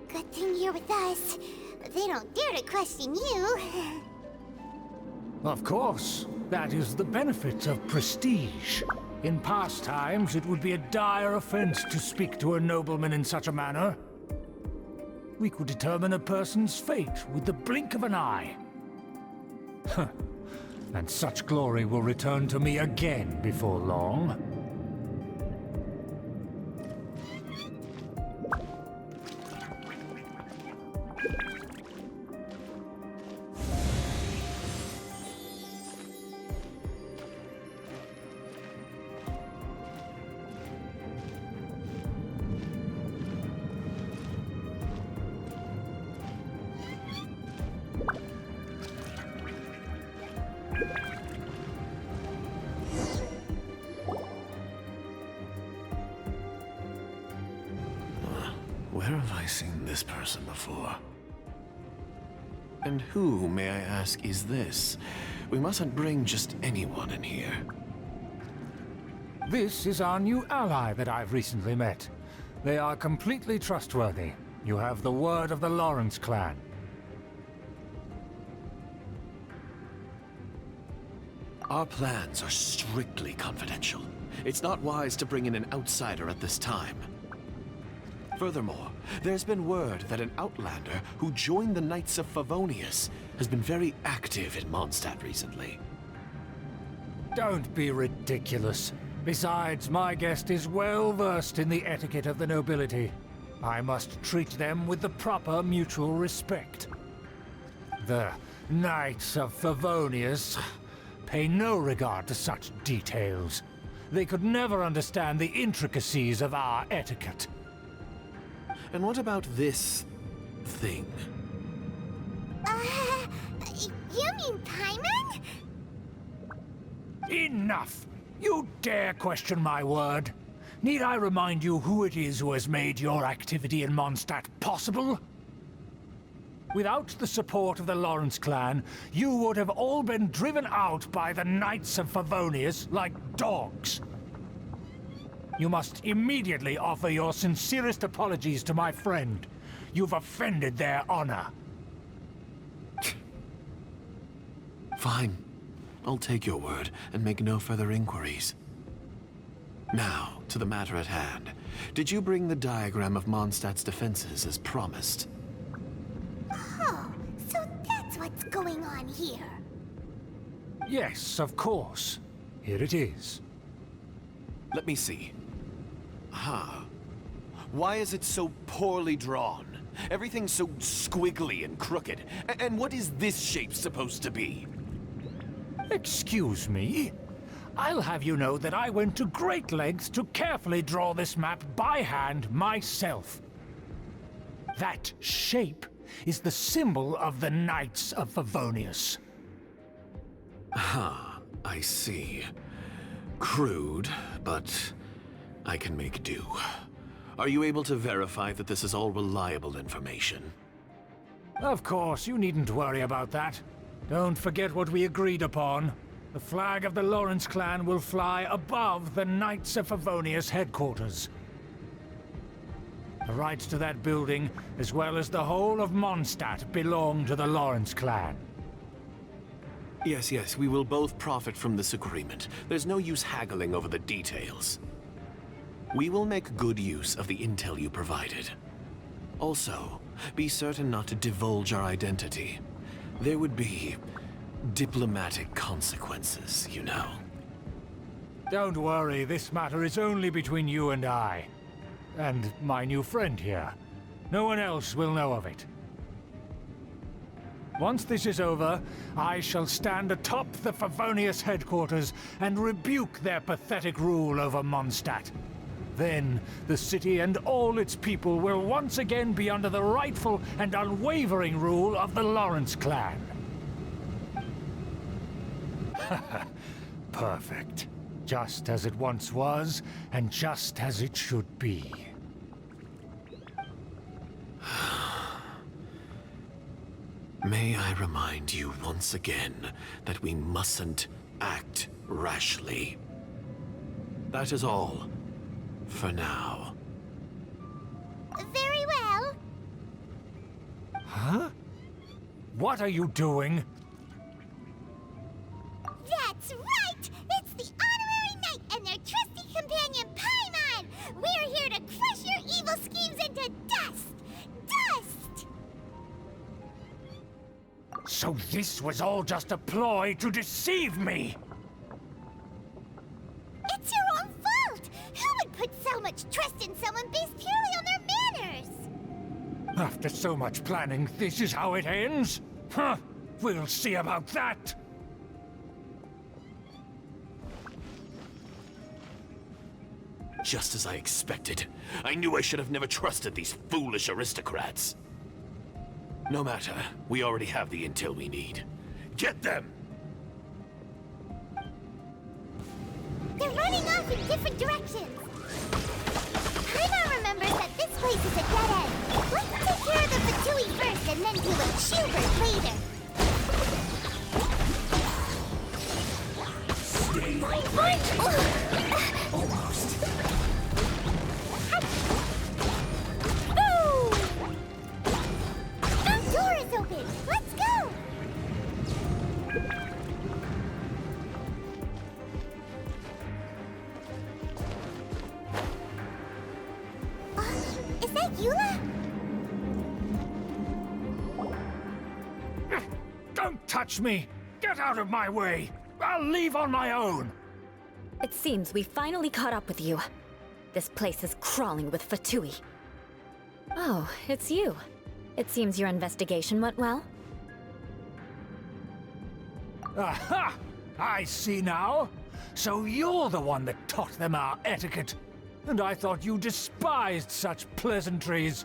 Good thing you're with us. They don't dare to question you. Of course. That is the benefit of prestige. In past times, it would be a dire offense to speak to a nobleman in such a manner. We could determine a person's fate with the blink of an eye. Huh. And such glory will return to me again before long. Where have I seen this person before? And who, may I ask, is this? We mustn't bring just anyone in here. This is our new ally that I've recently met. They are completely trustworthy. You have the word of the Lawrence clan. Our plans are strictly confidential. It's not wise to bring in an outsider at this time. Furthermore, there's been word that an outlander who joined the Knights of Favonius has been very active in Mondstadt recently. Don't be ridiculous. Besides, my guest is well versed in the etiquette of the nobility. I must treat them with the proper mutual respect. The Knights of Favonius pay no regard to such details. They could never understand the intricacies of our etiquette. And what about this thing? You mean Paimon? Enough! You dare question my word? Need I remind you who it is who has made your activity in Mondstadt possible? Without the support of the Lawrence clan, you would have all been driven out by the Knights of Favonius like dogs. You must immediately offer your sincerest apologies to my friend. You've offended their honor. Fine. I'll take your word and make no further inquiries. Now, to the matter at hand. Did you bring the diagram of Mondstadt's defenses as promised? Oh, so that's what's going on here. Yes, of course. Here it is. Let me see. Huh. Why is it so poorly drawn? Everything's so squiggly and crooked. And what is this shape supposed to be? Excuse me? I'll have you know that I went to great lengths to carefully draw this map by hand myself. That shape is the symbol of the Knights of Favonius. Huh, I see. Crude, but I can make do. Are you able to verify that this is all reliable information? Of course, you needn't worry about that. Don't forget what we agreed upon. The flag of the Lawrence clan will fly above the Knights of Favonius headquarters. The rights to that building, as well as the whole of Mondstadt, belong to the Lawrence clan. Yes, we will both profit from this agreement. There's no use haggling over the details. We will make good use of the intel you provided. Also, be certain not to divulge our identity. There would be diplomatic consequences, you know. Don't worry, this matter is only between you and I. And my new friend here. No one else will know of it. Once this is over, I shall stand atop the Favonius headquarters and rebuke their pathetic rule over Mondstadt. Then, the city and all its people will once again be under the rightful and unwavering rule of the Lawrence clan. Perfect. Just as it once was, and just as it should be. May I remind you once again that we mustn't act rashly. That is all, for now. Very well. Huh? What are you doing? That's right! It's the Honorary Knight and their trusty companion, Paimon! We're here to crush your evil schemes into dust! Dust! So this was all just a ploy to deceive me! It's your own fault! Who would put so much trust in someone based purely on their manners? After so much planning, this is how it ends? Huh? We'll see about that! Just as I expected. I knew I should have never trusted these foolish aristocrats. No matter, we already have the intel we need. Get them! They're running off in different directions. Paimon remembers that this place is a dead end. Let's take care of the Fatui first and then deal with Schubert later. Almost. The door is open. Let's go. Is that Eula? Don't touch me! Get out of my way! I'll leave on my own! It seems we finally caught up with you. This place is crawling with Fatui. Oh, it's you. It seems your investigation went well. Aha! I see now! So you're the one that taught them our etiquette. And I thought you despised such pleasantries.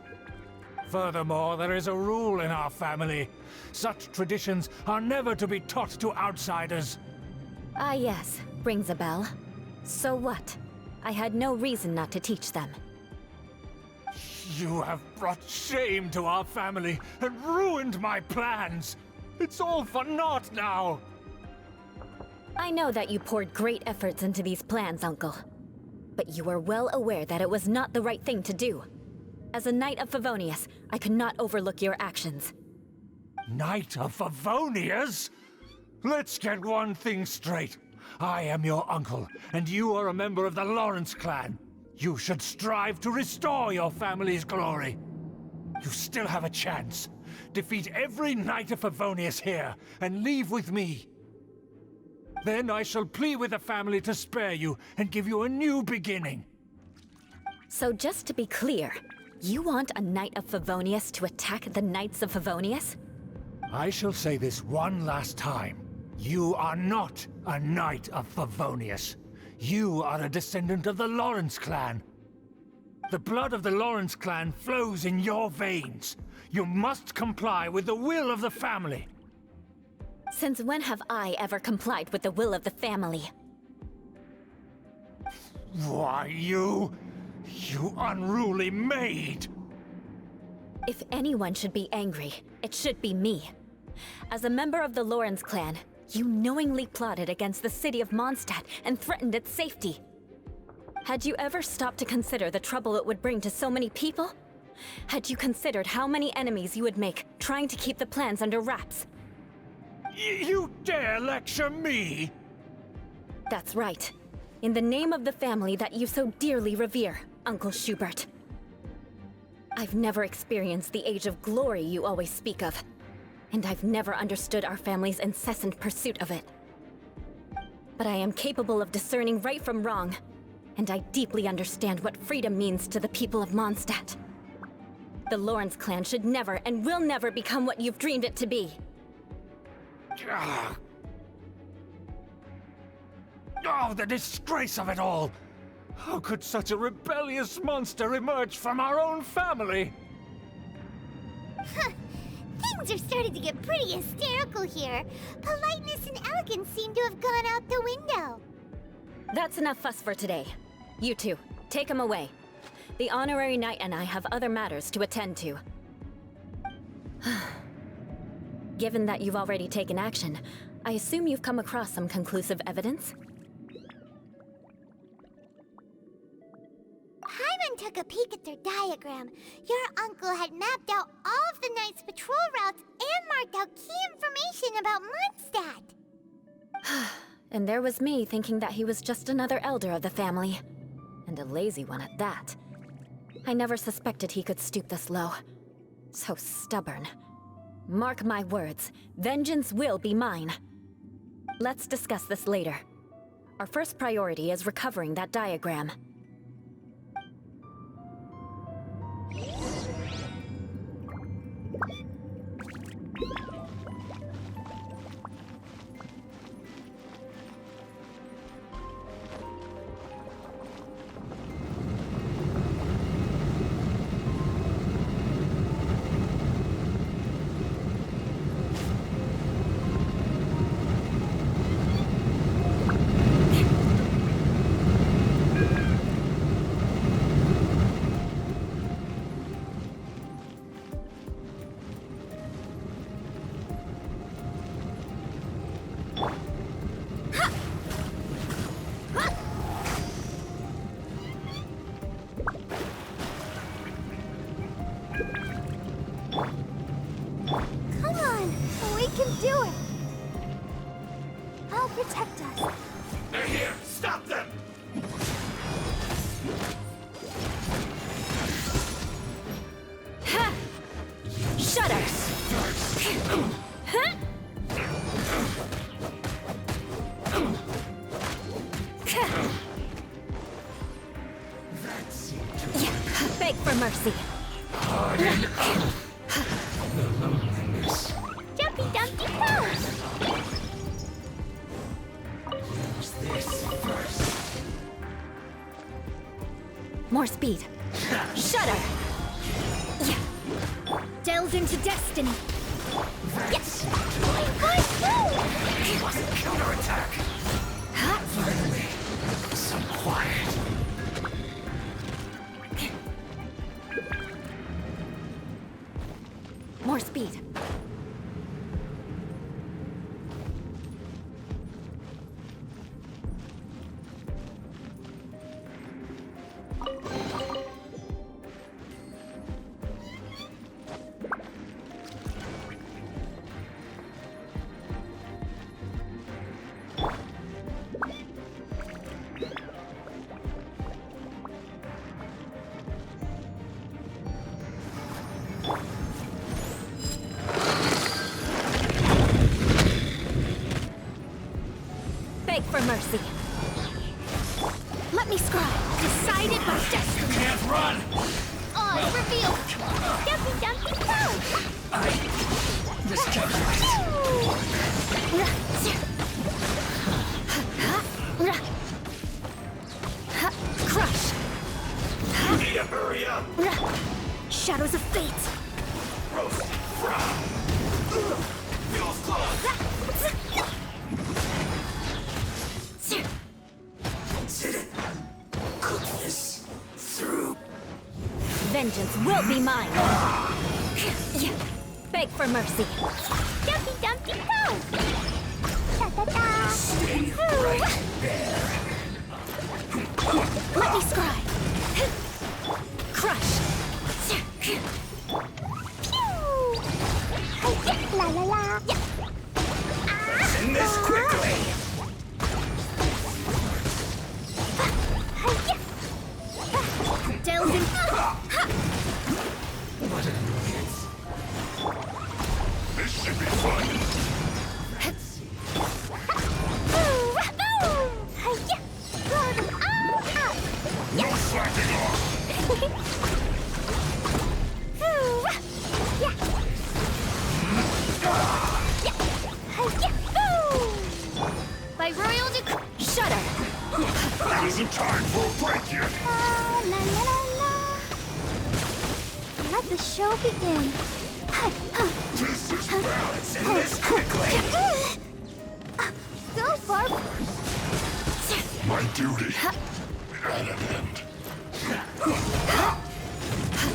Furthermore, there is a rule in our family. Such traditions are never to be taught to outsiders. Ah yes, rings a bell. So what? I had no reason not to teach them. You have brought shame to our family and ruined my plans. It's all for naught now. I know that you poured great efforts into these plans, Uncle. But you were well aware that it was not the right thing to do. As a Knight of Favonius, I could not overlook your actions. Knight of Favonius? Let's get one thing straight. I am your uncle, and you are a member of the Lawrence clan. You should strive to restore your family's glory. You still have a chance. Defeat every Knight of Favonius here, and leave with me. Then I shall plead with the family to spare you and give you a new beginning. So just to be clear, you want a Knight of Favonius to attack the Knights of Favonius? I shall say this one last time. You are not a Knight of Favonius. You are a descendant of the Lawrence clan. The blood of the Lawrence clan flows in your veins. You must comply with the will of the family. Since when have I ever complied with the will of the family? Why, you unruly maid! If anyone should be angry, it should be me. As a member of the Lawrence clan, you knowingly plotted against the city of Mondstadt and threatened its safety. Had you ever stopped to consider the trouble it would bring to so many people? Had you considered how many enemies you would make trying to keep the plans under wraps? You dare lecture me? That's right. In the name of the family that you so dearly revere, Uncle Schubert. I've never experienced the age of glory you always speak of, and I've never understood our family's incessant pursuit of it. But I am capable of discerning right from wrong, and I deeply understand what freedom means to the people of Mondstadt. The Lawrence clan should never and will never become what you've dreamed it to be. Oh, the disgrace of it all! How could such a rebellious monster emerge from our own family? Huh. Things are starting to get pretty hysterical here. Politeness and elegance seem to have gone out the window. That's enough fuss for today. You two, take him away. The honorary knight and I have other matters to attend to. Given that you've already taken action, I assume you've come across some conclusive evidence? Paimon took a peek at their diagram. Your uncle had mapped out all of the Knight's patrol routes and marked out key information about Mondstadt. And there was me thinking that he was just another elder of the family. And a lazy one at that. I never suspected he could stoop this low. So stubborn. Mark my words, vengeance will be mine. Let's discuss this later. Our first priority is recovering that diagram. Beg for mercy. Jumpy Dumpty pose! Use this first. More speed. Shudder! Delve into destiny. Yes! Boy, Must counterattack. Finally, some quiet. More speed. Beg for mercy. Let me scry. Decided by destiny. Can't run! Oz revealed. Dumpy Dumpty Go! This can't Crush! You need to hurry up! Shadows of fate! Roast! Fry! Feels close! Cook this through. Vengeance will be mine! Beg for mercy! Dumpy Dumpty Go! Da-da-da! Stay right there. Let me scry! Crush! Pew! La la la! Send this quickly! Delve in. What an annoyance. This should be fun. No slacking off! By royal decree. Shudder! That isn't time for a break yet! La la la la! Let the show begin. This is bad! Send this quickly! So far. My duty at an end.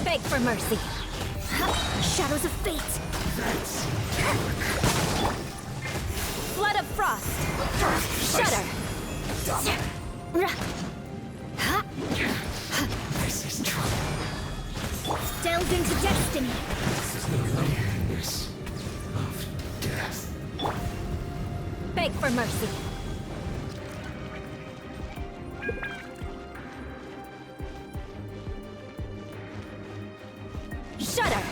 Beg for mercy! Shadows of fate! Flood of frost! Shudder! This is trouble. Delve into destiny. This is the loneliness of death. Beg for mercy! Shudder!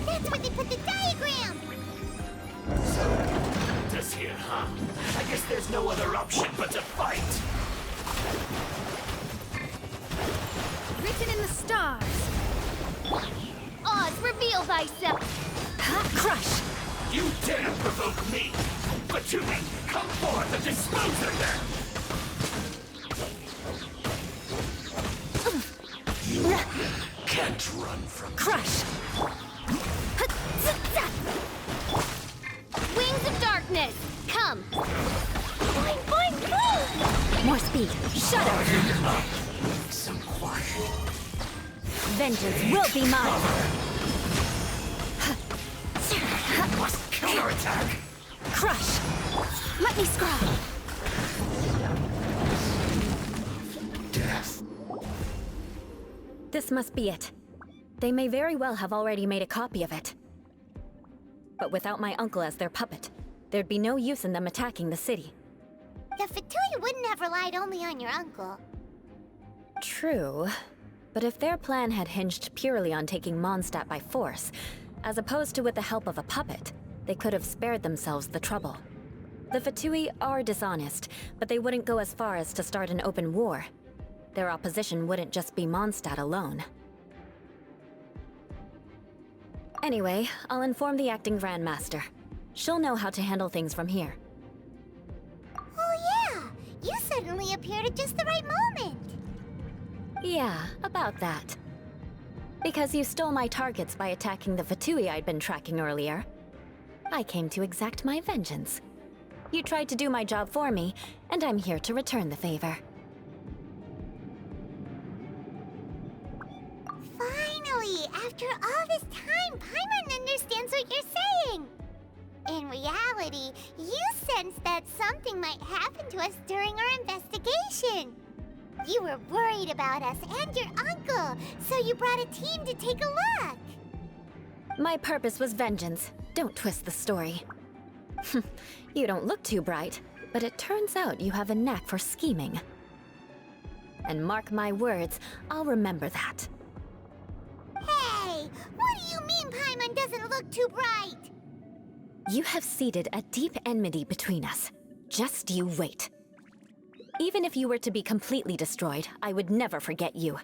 That's where they put the diagram! This here, huh? I guess there's no other option but to fight. Written in the stars. Oz, reveal thyself. Crush! You dare provoke me! But to me, come forth and dispose of them! You can't run from Crush! Wings of darkness. Come. Boing, boing, boing! More speed! Shudder! some quiet. Vengeance will be mine! Must counterattack! Crush! Let me scry! Death. This must be it. They may very well have already made a copy of it. But without my uncle as their puppet, there'd be no use in them attacking the city. The Fatui wouldn't have relied only on your uncle. True. But if their plan had hinged purely on taking Mondstadt by force, as opposed to with the help of a puppet, they could have spared themselves the trouble. The Fatui are dishonest, but they wouldn't go as far as to start an open war. Their opposition wouldn't just be Mondstadt alone. Anyway, I'll inform the acting Grandmaster. She'll know how to handle things from here. Oh yeah! You suddenly appeared at just the right moment! Yeah, about that. Because you stole my targets by attacking the Fatui I'd been tracking earlier. I came to exact my vengeance. You tried to do my job for me, and I'm here to return the favor. Finally! After all this time, Paimon understands what you're saying! In reality, you sensed that something might happen to us during our investigation. You were worried about us and your uncle, so you brought a team to take a look. My purpose was vengeance. Don't twist the story. You don't look too bright, but it turns out you have a knack for scheming. And mark my words, I'll remember that. Hey, what do you mean Paimon doesn't look too bright? You have seeded a deep enmity between us. Just you wait. Even if you were to be completely destroyed, I would never forget you.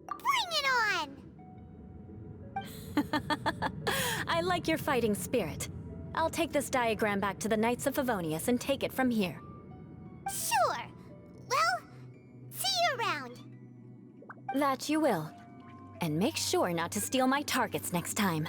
Bring it on! I like your fighting spirit. I'll take this diagram back to the Knights of Favonius and take it from here. Sure. Well, see you around. That you will. And make sure not to steal my targets next time.